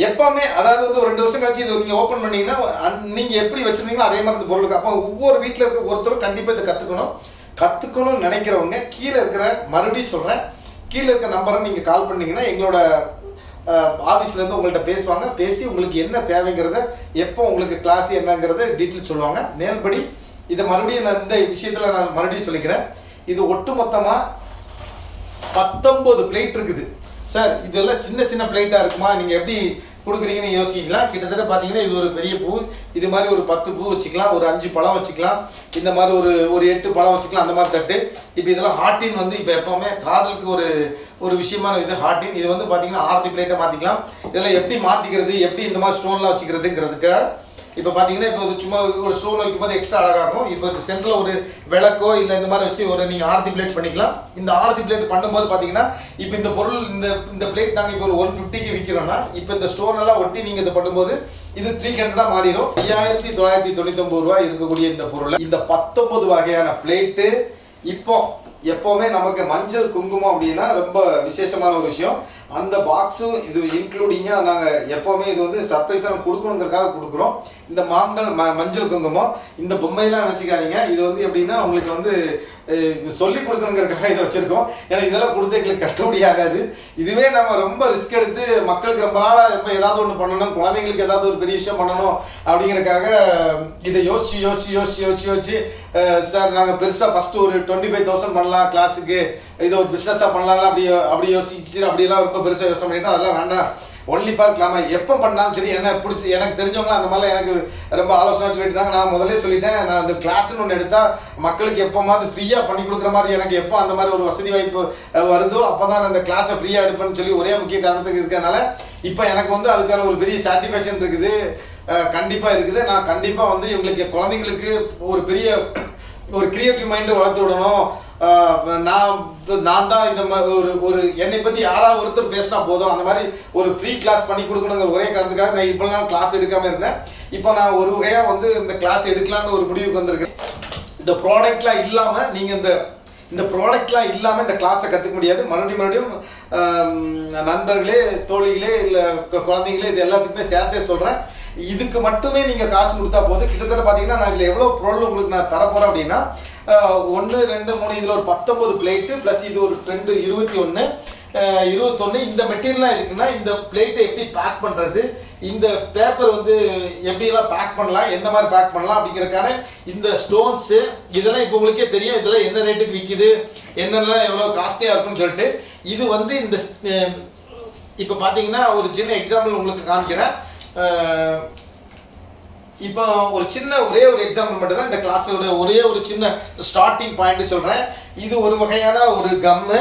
எப்பவுமே அதாவது வந்து ஒரு 2 வருஷம் கழிச்சு இது நீங்க ஓபன் பண்ணீங்கன்னா நீங்க எப்படி வச்சிருந்தீங்களோ அதே மாதிரி இந்த பொருளுக்கு. அப்போ ஒவ்வொரு வீட்டில் இருக்க ஒருத்தரும் கண்டிப்பா இதை கத்துக்கணும்னு நினைக்கிறவங்க கீழே இருக்கிற, மறுபடியும் சொல்றேன், கீழே இருக்க நம்பரை நீங்க கால் பண்ணீங்கன்னா எங்களோட ஆஃபீஸ்ல இருந்து உங்கள்கிட்ட பேசுவாங்க. பேசி உங்களுக்கு என்ன தேவைங்கிறத, எப்போ உங்களுக்கு கிளாஸ் என்னங்கிறத டீட்டெயில் சொல்லுவாங்க. மேல்படி இதை மறுபடியும் நான் இந்த விஷயத்துல நான் மறுபடியும் சொல்லிக்கிறேன். இது ஒட்டுமொத்தமா 19 பிளேட் இருக்குது சார். இதெல்லாம் சின்ன சின்ன பிளேட்டா இருக்குமா, நீங்க எப்படி கொடுக்குறீங்கன்னு யோசிக்கலாம். கிட்டத்தட்ட பார்த்தீங்கன்னா இது ஒரு பெரிய பூ, இது மாதிரி ஒரு 10 பூ வச்சுக்கலாம், ஒரு 5 பழம் வச்சுக்கலாம், இந்த மாதிரி ஒரு 8 பழம் வச்சுக்கலாம், அந்த மாதிரி தட்டு. இப்போ இதெல்லாம் ஹார்டின் வந்து இப்போ எப்பவுமே காதலுக்கு ஒரு விஷயமான இது ஹார்டின். இது வந்து பார்த்தீங்கன்னா ஆர்த்தி பிளேட்டை மாற்றிக்கலாம். இதெல்லாம் எப்படி மாற்றிக்கிறது, எப்படி இந்த மாதிரி ஸ்டோன்லாம் வச்சுக்கிறதுங்கிறதுக்கு இப்போ பார்த்தீங்கன்னா இப்போ சும்மா ஒரு ஸ்டோன் வைக்கும்போது எக்ஸ்ட்ரா அழகாக இருக்கும். இப்போ இந்த சென்டரில் ஒரு விளக்கோ இல்லை இந்த மாதிரி வச்சு நீங்கள் ஆர்த்தி பிளேட் பண்ணிக்கலாம். இந்த ஆர்த்தி பிளேட் பண்ணும்போது பார்த்தீங்கன்னா இப்போ இந்த பொருள் இந்த பிளேட் நாங்கள் இப்போ ஒரு 150க்கு விற்கிறோம்னா, இப்போ இந்த ஸ்டோன் எல்லாம் ஒட்டி நீங்கள் இதை பண்ணும்போது இது 300 மாறிடும். 5999 ரூபாய் இருக்கக்கூடிய இந்த பொருளை, இந்த 19 வகையான பிளேட்டு இப்போ எப்போவுமே நமக்கு மஞ்சள் குங்குமம் அப்படின்னா ரொம்ப விசேஷமான ஒரு விஷயம். அந்த பாக்ஸும் இது இன்க்ளூடிங்காக நாங்கள் எப்போவுமே இது வந்து சர்ப்ரைஸாக கொடுக்கணுங்கிறதுக்காக கொடுக்குறோம். இந்த மஞ்சள் குங்குமம், இந்த பொம்மையெல்லாம் நினச்சிக்காதீங்க. இது வந்து எப்படின்னா உங்களுக்கு வந்து சொல்லி கொடுக்கணுங்கிறதுக்காக இதை வச்சுருக்கோம். ஏன்னா இதெல்லாம் கொடுத்து எங்களுக்கு கட்டுப்படி ஆகாது. இதுவே நம்ம ரொம்ப ரிஸ்க் எடுத்து மக்களுக்கு ரொம்ப நாளாக ரொம்ப ஏதாவது ஒன்று பண்ணணும், குழந்தைங்களுக்கு ஏதாவது ஒரு பெரிய விஷயம் பண்ணணும் அப்படிங்கிறதுக்காக இதை யோசிச்சு சார் நாங்கள் பெருசாக ஃபஸ்ட்டு ஒரு 25,000 பண்ணலாம் கிளாஸுக்கு, இதை ஒரு பிஸ்னஸாக பண்ணலாம் அப்படி யோசிச்சு அப்படியெல்லாம் ரொம்ப பெருசாக யோசனை பண்ணிட்டோம். அதெல்லாம் வேண்டாம், ஒன்லி பார்க்கலாமா, எப்போ பண்ணாலும் சரி. என்ன பிடிச்சி எனக்கு தெரிஞ்சவங்களாம் அந்த மாதிரிலாம் எனக்கு ரொம்ப ஆலோசனை சொல்லிட்டு தாங்க. நான் முதல்ல சொல்லிட்டேன், நான் அந்த கிளாஸ்ன்னு ஒன்று எடுத்தால் மக்களுக்கு எப்போமாவது ஃப்ரீயாக பண்ணி கொடுக்குற மாதிரி எனக்கு எப்போ அந்த மாதிரி ஒரு வசதி வாய்ப்பு வருதோ அப்போ தான் நான் அந்த கிளாஸை ஃப்ரீயாக எடுப்பேன்னு சொல்லி ஒரே முக்கிய காரணத்துக்கு இருக்கிறதுனால இப்போ எனக்கு வந்து அதுக்கான ஒரு பெரிய சாட்டிஸ்ஃபேக்ஷன் இருக்குது, கண்டிப்பாக இருக்குது. நான் கண்டிப்பாக வந்து இவங்களுக்கு குழந்தைங்களுக்கு ஒரு பெரிய ஒரு கிரியேட்டிவ் மைண்டை வளர்த்து விடணும். நான் தான் இந்த மாதிரி ஒரு என்னை பற்றி யாராவது ஒருத்தர் பேசினா போதும், அந்த மாதிரி ஒரு ஃப்ரீ கிளாஸ் பண்ணி கொடுக்கணுங்கிற ஒரே காரணத்துக்காக நான் இப்போலாம் கிளாஸ் எடுக்காமல் இருந்தேன். இப்போ நான் ஒரு வகையாக வந்து இந்த கிளாஸ் எடுக்கலான்னு ஒரு முடிவுக்கு வந்திருக்கேன். இந்த ப்ராடக்ட்லாம் இல்லாமல் நீங்கள் இந்த ப்ராடக்ட்லாம் இல்லாமல் இந்த கிளாஸை கற்றுக்க முடியாது. மறுபடியும் நண்பர்களே, தோழிகளே, இல்லை குழந்தைங்களே, இது எல்லாத்துக்குமே சேர்த்தே சொல்கிறேன். இதுக்கு மட்டுமே நீங்கள் காசு கொடுத்தா போதும். கிட்டத்தட்ட பார்த்தீங்கன்னா நான் இதில் எவ்வளோ பொருள் உங்களுக்கு நான் தரப்போகிறேன் அப்படின்னா 1 2 3 இதில் ஒரு 19 பிளேட்டு ப்ளஸ் இது ஒரு 2 21 இந்த மெட்டீரியல்லாம் இருக்குன்னா இந்த பிளேட்டை எப்படி பேக் பண்ணுறது, இந்த பேப்பர் வந்து எப்படிலாம் பேக் பண்ணலாம், எந்த மாதிரி பேக் பண்ணலாம் அப்படிங்கிறதுக்கான இந்த ஸ்டோன்ஸு இதெல்லாம் இப்போ உங்களுக்கே தெரியும். இதெல்லாம் என்ன ரேட்டுக்கு விற்கிது, என்னெல்லாம் எவ்வளோ காஸ்ட்லியாக இருக்குன்னு சொல்லிட்டு இது வந்து இந்த இப்போ பார்த்தீங்கன்னா ஒரு சின்ன எக்ஸாம்பிள் உங்களுக்கு காமிக்கிறேன். இப்போ ஒரே ஒரு எக்ஸாம்பிள் மட்டும் தான் இந்த கிளாஸோட ஒரே ஒரு சின்ன ஸ்டார்டிங் பாயிண்ட் சொல்கிறேன். இது ஒரு வகையான ஒரு கம்மு.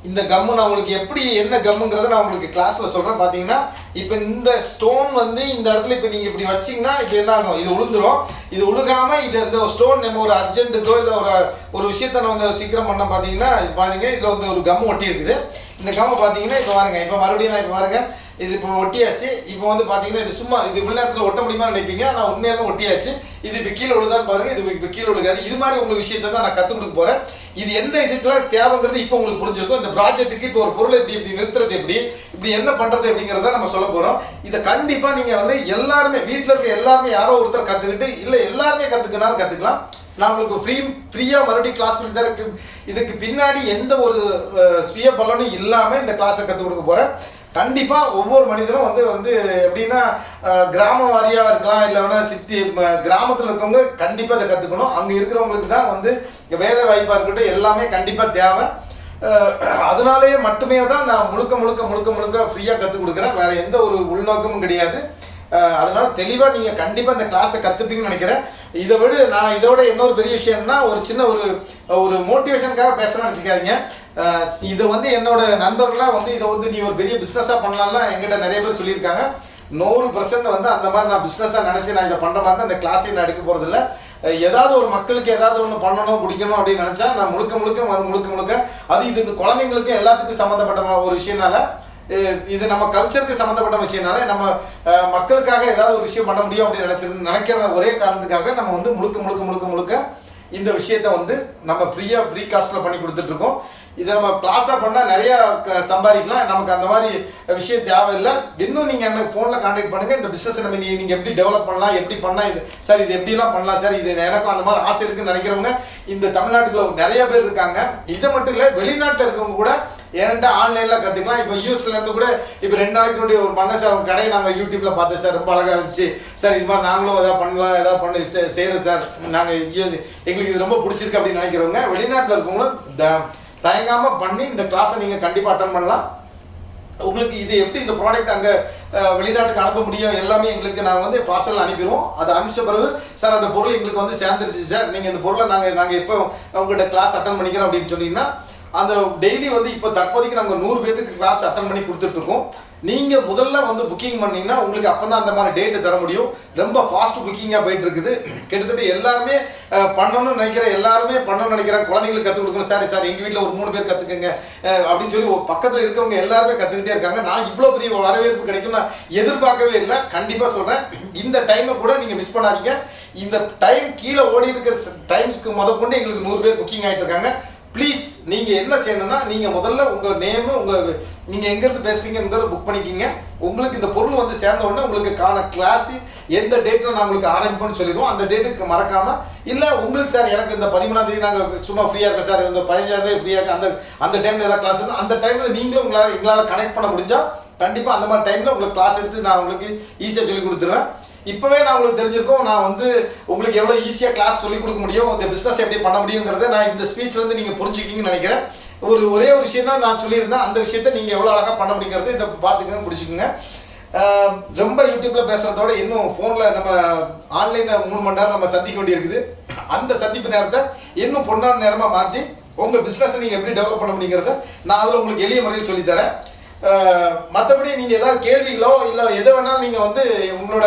இந்த கம்மு நான் உங்களுக்கு எப்படி என்ன கம்முங்கிறத நான் உங்களுக்கு கிளாஸில் சொல்கிறேன். பார்த்தீங்கன்னா இப்போ இந்த ஸ்டோன் வந்து இந்த இடத்துல இப்போ நீங்கள் இப்படி வச்சிங்கன்னா இப்போ என்ன ஆகும், இது உளுந்துரும். இது உழுகாமல் இந்த ஸ்டோன் நம்ம ஒரு அர்ஜென்ட்டுக்கோ இல்லை ஒரு விஷயத்த நான் வந்து சீக்கிரம் பண்ண பார்த்தீங்கன்னா பாருங்க இதில் வந்து ஒரு கம்மு ஒட்டி இருக்குது. இந்த கம்மை பார்த்தீங்கன்னா இப்போ பாருங்க, இப்போ மறுபடியும் நான் இப்போ பாருங்க இது இப்போ ஒட்டியாச்சு. இப்போ வந்து பார்த்தீங்கன்னா இது சும்மா இது உள்ள நேரத்தில் ஒட்ட முடியுமா நினைப்பீங்க, நான் உண்மையாலுமே ஒட்டியாச்சு. இது இப்போ கீழே விழுதான்னு பாருங்க, இது இப்போ கீழே விழுகாது. இது மாதிரி உங்களுக்கு விஷயத்தை தான் நான் கற்றுக் கொடுக்க போகிறேன். இது எந்த இதுக்கெல்லாம் தேவைங்கிறது இப்போ உங்களுக்கு புரிஞ்சிருக்கும். இந்த ப்ராஜெக்ட்டுக்கு இப்போ ஒரு பொருளை இப்படி நிறுத்துறது இப்படி என்ன பண்ணுறது அப்படிங்கிறத நம்ம சொல்ல போகிறோம். இதை கண்டிப்பாக நீங்கள் வந்து எல்லாருமே வீட்டில் இருக்க எல்லாருமே யாரோ ஒருத்தர் கற்றுக்கிட்டு இல்லை எல்லாருமே கற்றுக்கினாலும் கற்றுக்கலாம். நான் உங்களுக்கு ஃப்ரீயாக மறுபடியும் கிளாஸ் சொல்லி தரேன். இதுக்கு பின்னாடி எந்த ஒரு சுய பலனும் இல்லாமல் இந்த கிளாஸை கற்றுக் கொடுக்க போகிறேன். கண்டிப்பாக ஒவ்வொரு மனிதனும் வந்து எப்படின்னா கிராம வாரியாக இருக்கலாம், இல்லைன்னா சிட்டி கிராமத்தில் இருக்கவங்க கண்டிப்பாக இதை கற்றுக்கணும். அங்கே இருக்கிறவங்களுக்கு தான் வந்து வேலை வாய்ப்பாக இருக்கட்டும் எல்லாமே கண்டிப்பாக தேவை. அதனாலேயே மட்டுமே தான் நான் முழுக்க ஃப்ரீயாக கற்றுக் கொடுக்குறேன். வேறு எந்த ஒரு உள்நோக்கமும் கிடையாது. அதனால தெளிவாக நீங்கள் கண்டிப்பாக இந்த கிளாஸை கற்றுப்பீங்கன்னு நினைக்கிறேன். இதோட இன்னொரு பெரிய விஷயம்னா ஒரு சின்ன ஒரு மோட்டிவேஷனுக்காக பேசுகிறேன்னு வச்சுக்காதீங்க. இதை வந்து என்னோட நண்பர்களாக வந்து இதை வந்து நீ ஒரு பெரிய பிஸ்னஸாக பண்ணலாம்லாம் என்கிட்ட நிறைய பேர் சொல்லியிருக்காங்க. 100% வந்து அந்த மாதிரி நான் பிஸ்னஸாக நினச்சி நான் இதை பண்ணுற மாதிரி அந்த கிளாஸையும் நான் எடுக்க போகிறதில்ல. ஏதாவது ஒரு மக்களுக்கு ஏதாவது ஒன்று பண்ணணும் பிடிக்கணும் அப்படின்னு நினச்சா நான் முழுக்க அது இது இந்த குழந்தைங்களுக்கும் எல்லாத்துக்கும் சம்மந்தப்பட்ட ஒரு விஷயம்னால, இது நம்ம கல்ச்சருக்கு சம்மந்தப்பட்ட விஷயம்னால நம்ம மக்களுக்காக ஏதாவது ஒரு விஷயம் பண்ண முடியும் அப்படின்னு நினைக்கிற ஒரே காரணத்துக்காக நம்ம வந்து முழுக்க இந்த விஷயத்த வந்து நம்ம ஃப்ரீ காஸ்ட்ல பண்ணி கொடுத்துட்டு இருக்கோம். இதை நம்ம கிளாஸா பண்ணா நிறைய சம்பாதிக்கலாம். நமக்கு அந்த மாதிரி விஷயம் தேவையில்லை. இன்னும் நீங்க எனக்கு போன்ல கான்டாக்ட் பண்ணுங்க. இந்த பிசினஸ் நம்ம நீங்க எப்படி டெவலப் பண்ணலாம், எப்படி பண்ணா இது சார், இது எப்படிலாம் பண்ணலாம் சார், இது எனக்கும் அந்த மாதிரி ஆசை இருக்குன்னு நினைக்கிறவங்க இந்த தமிழ்நாட்டுக்குள்ள நிறைய பேர் இருக்காங்க. இதை மட்டும் இல்லை, வெளிநாட்டில் இருக்கவங்க கூட என்கிட்ட ஆன்லைன்ல கத்துக்கலாம். இப்போ யூஎஸ்ல இருந்து கூட இப்போ 2 நாளைக்கு முன்னாடி ஒரு பண்ண சார், ஒரு கடையை நாங்கள் யூடியூப்ல பார்த்தேன் சார், ரொம்ப அழகா இருந்துச்சு சார், இது மாதிரி நாங்களும் ஏதாவது பண்ணலாம், ஏதாவது பண்ணி செய்யறோம் சார், நாங்கள் எங்களுக்கு இது ரொம்ப பிடிச்சிருக்கு அப்படின்னு நினைக்கிறவங்க வெளிநாட்டில் இருக்கவங்களும் தயங்காம பண்ணி இந்த கிளாஸை நீங்க கண்டிப்பா அட்டன் பண்ணலாம். உங்களுக்கு இது எப்படி இந்த ப்ராடக்ட் அங்கே வெளிநாட்டுக்கு அனுப்ப முடியும் எல்லாமே எங்களுக்கு நாங்கள் வந்து பார்சல் அனுப்பிடுவோம். அதை அனுப்பிச்ச பிறகு சார் அந்த பொருள் எங்களுக்கு வந்து சேர்ந்துருச்சு சார், நீங்கள் இந்த பொருளை நாங்கள் எப்போ உங்கள்கிட்ட கிளாஸ் அட்டன் பண்ணிக்கிறோம் அப்படின்னு சொன்னீங்கன்னா அந்த டெய்லி வந்து இப்போ தற்போதைக்கு நாங்கள் 100 பேருக்கு கிளாஸ் அட்டன் பண்ணி கொடுத்துட்டு இருக்கோம். நீங்கள் முதல்ல வந்து புக்கிங் பண்ணீங்கன்னா உங்களுக்கு அப்போ தான் அந்த மாதிரி டேட்டு தர முடியும். ரொம்ப ஃபாஸ்ட் புக்கிங்காக போயிட்டு இருக்குது. கிட்டத்தட்ட எல்லாருமே பண்ணணும்னு நினைக்கிறேன். குழந்தைங்களுக்கு கற்றுக் கொடுக்கணும் சார் எங்கள் வீட்டில் ஒரு 3 பேர் கற்றுக்குங்க அப்படின்னு சொல்லி பக்கத்தில் இருக்கவங்க எல்லாருமே கற்றுக்கிட்டே இருக்காங்க. நான் இவ்வளோ பெரிய வரவேற்பு கிடைக்கும் நான் எதிர்பார்க்கவே இல்லை. கண்டிப்பாக சொல்கிறேன், இந்த டைமை கூட நீங்கள் மிஸ் பண்ணாதீங்க. இந்த டைம் கீழே ஓடி இருக்கிற டைம்ஸ்க்கு முதற்கொண்டு எங்களுக்கு 100 பேர் புக்கிங் ஆகிட்டு இருக்காங்க. ப்ளீஸ் நீங்கள் என்ன செய்யணும்னா, நீங்கள் முதல்ல உங்கள் நேமு, நீங்கள் எங்கேருந்து பேசுறீங்கிறத புக் பண்ணிக்கிங்க. உங்களுக்கு இந்த பொருள் வந்து சேர்ந்த உடனே உங்களுக்கான கிளாஸ் எந்த டேட்டில் நான் உங்களுக்கு ஆரம்பிப்போம்னு சொல்லிடுவோம். அந்த டேட்டுக்கு மறக்காமல் இல்லை உங்களுக்கு சார் எனக்கு இந்த 13ஆம் தேதி நாங்கள் சும்மா ஃப்ரீயாக இருக்கோம் சார், இந்த 15ஆம் தேதி ஃப்ரீயாக இருக்க அந்த டைமில் ஏதாவது கிளாஸ் அந்த டைமில் நீங்களும் எங்களால் கனெக்ட் பண்ண முடிஞ்சால் கண்டிப்பாக அந்த மாதிரி டைமில் உங்களுக்கு கிளாஸ் எடுத்து நான் உங்களுக்கு ஈஸியாக சொல்லி கொடுத்துருவேன். இப்போவே நான் உங்களுக்கு தெரிஞ்சிருக்கோம், நான் வந்து உங்களுக்கு எவ்வளோ ஈஸியாக கிளாஸ் சொல்லிக் கொடுக்க முடியும், இந்த பிஸ்னஸ் எப்படி பண்ண முடியுங்கிறத நான் இந்த ஸ்பீச்லேருந்து நீங்கள் புரிஞ்சுக்கிங்கன்னு நினைக்கிறேன். ஒரே ஒரு விஷயம் தான் நான் சொல்லியிருந்தேன், அந்த விஷயத்தை நீங்கள் எவ்வளோ அழகாக பண்ண முடியுங்கிறது இதை பார்த்துக்கங்க, பிடிச்சிக்கோங்க. ரொம்ப யூடியூப்ல பேசுறதோட இன்னும் ஃபோனில் நம்ம ஆன்லைனில் 3 மணி நேரம் நம்ம சந்திக்க வேண்டியிருக்குது. அந்த சந்திப்பு நேரத்தை இன்னும் பொன்னான நேரமாக மாற்றி உங்கள் பிஸ்னஸை நீங்கள் எப்படி டெவலப் பண்ண முடியுங்கிறத நான் அதில் உங்களுக்கு எளிய முறையில் சொல்லித்தரேன். மற்றபடி நீங்கள் ஏதாவது கேள்விகளோ இல்லை எதை வேணாலும் நீங்கள் வந்து உங்களோட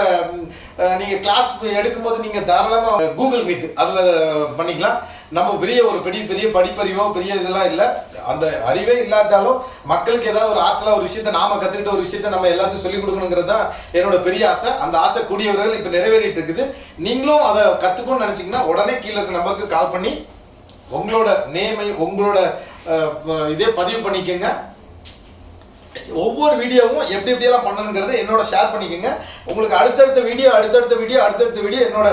நீங்கள் கிளாஸ் எடுக்கும்போது நீங்கள் தாராளமாக கூகுள் மீட் அதில் பண்ணிக்கலாம். நம்ம பெரிய படிப்பறிவோ பெரிய இதெல்லாம் இல்லை. அந்த அறிவே இல்லாட்டாலும் மக்களுக்கு ஏதாவது ஒரு ஆற்றலாக ஒரு விஷயத்தை நாம கற்றுக்கிட்ட ஒரு விஷயத்தை நம்ம எல்லாத்தையும் சொல்லிக் கொடுக்கணுங்கிறது தான் என்னோட பெரிய ஆசை. அந்த ஆசை கூடியவர்கள் இப்போ நிறைவேறிட்டு இருக்குது. நீங்களும் அதை கற்றுக்கணும்னு நினச்சிங்கன்னா உடனே கீழே இருக்க நம்பருக்கு கால் பண்ணி உங்களோட நேமை உங்களோட இதே பதிவு பண்ணிக்கோங்க. ஒவ்வொரு வீடியோவும் எப்படியெல்லாம் பண்ணணுங்கிறத என்னோட ஷேர் பண்ணிக்கோங்க. உங்களுக்கு அடுத்தடுத்த வீடியோ என்னோட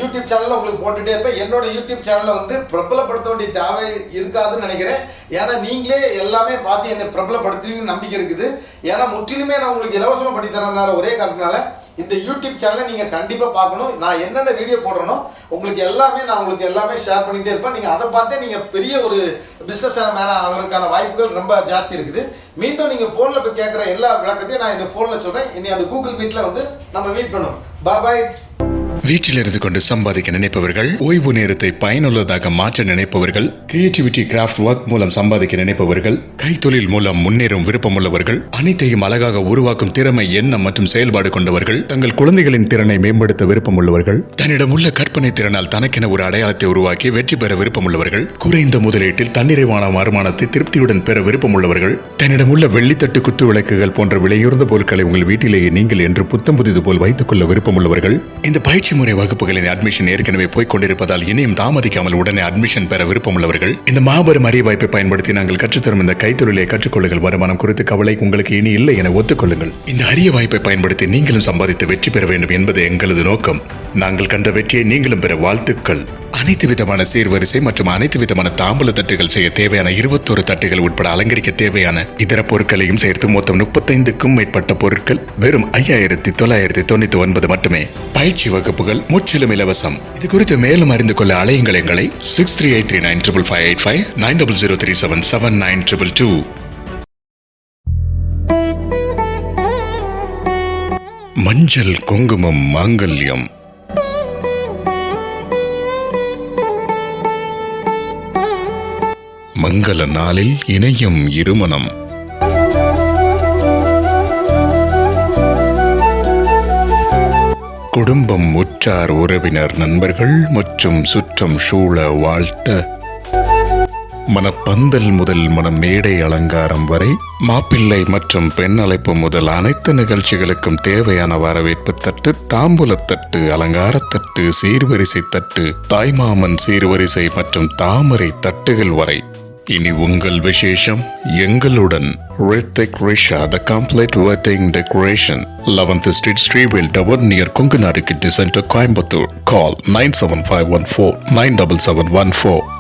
யூடியூப் சேனலில் உங்களுக்கு போட்டுகிட்டே இருப்பேன். என்னோட யூடியூப் சேனலை வந்து பிரபலப்படுத்த வேண்டிய தேவை இருக்காதுன்னு நினைக்கிறேன். ஏன்னா நீங்களே எல்லாமே பார்த்து என்னை பிரபலப்படுத்துவீங்கன்னு நம்பிக்கை இருக்குது. ஏன்னா முற்றிலுமே நான் உங்களுக்கு இலவசமாக பண்ணி தரதுனால ஒரே காரணத்தினால இந்த யூடியூப் சேனலை நீங்கள் கண்டிப்பாக பார்க்கணும். நான் என்னென்ன வீடியோ போடுறேனோ உங்களுக்கு எல்லாமே ஷேர் பண்ணிகிட்டே இருப்பேன். நீங்கள் அதை பார்த்தே நீங்கள் பெரிய ஒரு பிஸ்னஸ் மேன் ஆகிறதுக்கான வாய்ப்புகள் ரொம்ப ஜாஸ்தி இருக்குது. மீண்டும் நீங்கள் ஃபோனில் போய் கேட்குற எல்லா விளக்கத்தையும் நான் இந்த ஃபோனில் சொல்கிறேன். இனி அந்த கூகுள் மீட்டில் வந்து நம்ம மீட் பண்ணுவோம். பாய். வீட்டில் இருந்து கொண்டு சம்பாதிக்க நினைப்பவர்கள், ஓய்வு நேரத்தை பயனுள்ளதாக மாற்ற நினைப்பவர்கள், கிரியேட்டிவிட்டி கிராஃப்ட் ஒர்க் மூலம் சம்பாதிக்க நினைப்பவர்கள், கைத்தொழில் மூலம் முன்னேறும் விருப்பமுள்ளவர்கள், அனைத்தையும் அழகாக உருவாக்கும் திறமை, எண்ணம் மற்றும் செயல்பாடு கொண்டவர்கள், தங்கள் குழந்தைகளின் திறனை மேம்படுத்த விருப்பமுள்ளவர்கள், தன்னிடம் உள்ள கற்பனை திறனால் தனக்கென ஒரு அடையாளத்தை உருவாக்கி வெற்றி பெற விருப்பமுள்ளவர்கள், குறைந்த முதலீட்டில் தன்னிறைவான வருமானத்தை திருப்தியுடன் பெற விருப்பமுள்ளவர்கள், தன்னிடம் உள்ள வெள்ளித்தட்டு குத்து விளக்குகள் போன்ற விலையுறந்த பொருட்களை உங்கள் வீட்டிலேயே நீங்கள் என்று புத்தம் புதிது போல் வைத்துக் கொள்ள விருப்பமுள்ளவர்கள், இந்த பயிற்சி முறை வகுப்புகளின் அட்மிஷன் ஏற்கனவே போய்க் கொண்டிருப்பதால் இனியும் தாமதிக்காமல் உடனே அட்மிஷன் பெற விருப்பமுள்ளவர்கள், இந்த மாபெரும் அரிய வாய்ப்பை பயன்படுத்தி நாங்கள் கற்றுத்தரும் இந்த கைத்தொழிலை கற்றுக்கொள்ளுங்கள். வருமானம் குறித்து கவலை உங்களுக்கு இனி இல்லை என ஒத்துக்கொள்ளுங்கள். இந்த அரிய வாய்ப்பை பயன்படுத்தி நீங்களும் சம்பாதித்து வெற்றி பெற வேண்டும் என்பது எங்களது நோக்கம். நாங்கள் கண்ட வெற்றியை நீங்களும் பெற வாழ்த்துக்கள். அனைத்து விதமான சீர்வரிசை மற்றும் அனைத்து விதமான தாம்பூல தட்டுகள் செய்ய தேவையான 21 தட்டுகள் உட்பட அலங்கரிக்க தேவையான இதர பொருட்களையும் சேர்த்து மொத்தம் 35க்கும் மேற்பட்ட பொருட்கள் வெறும் 5999 மட்டுமே. பயிற்சி வகுப்புகள் முற்றிலும் இலவசம். இது குறித்து மேலும் அறிந்து கொள்ள அலையுங்கள் எங்களை 6383955585 9003777922. மஞ்சள் குங்குமம் மாங்கல்யம். மங்கள நாளில் இணையும் இருமனம். குடும்பம், உற்றார், உறவினர், நண்பர்கள் மற்றும் சுற்றம் சூழ வாழ்த்த மனப்பந்தல் முதல் மணமேடை அலங்காரம் வரை மாப்பிள்ளை மற்றும் பெண் அழைப்பு முதல் அனைத்து நிகழ்ச்சிகளுக்கும் தேவையான வரவேற்பு தட்டு, தாம்பூலத்தட்டு, அலங்காரத்தட்டு, சீர்வரிசை தட்டு, தாய்மாமன் சீர்வரிசை மற்றும் தாமரை தட்டுகள் வரை இனி உங்கள் விசேஷம் எங்களுடன். Hrithik Risha, the complete wedding decoration, 11th Street, Srivel Tower near Kunganadu City Center, Coimbatore. Call 97514 97714.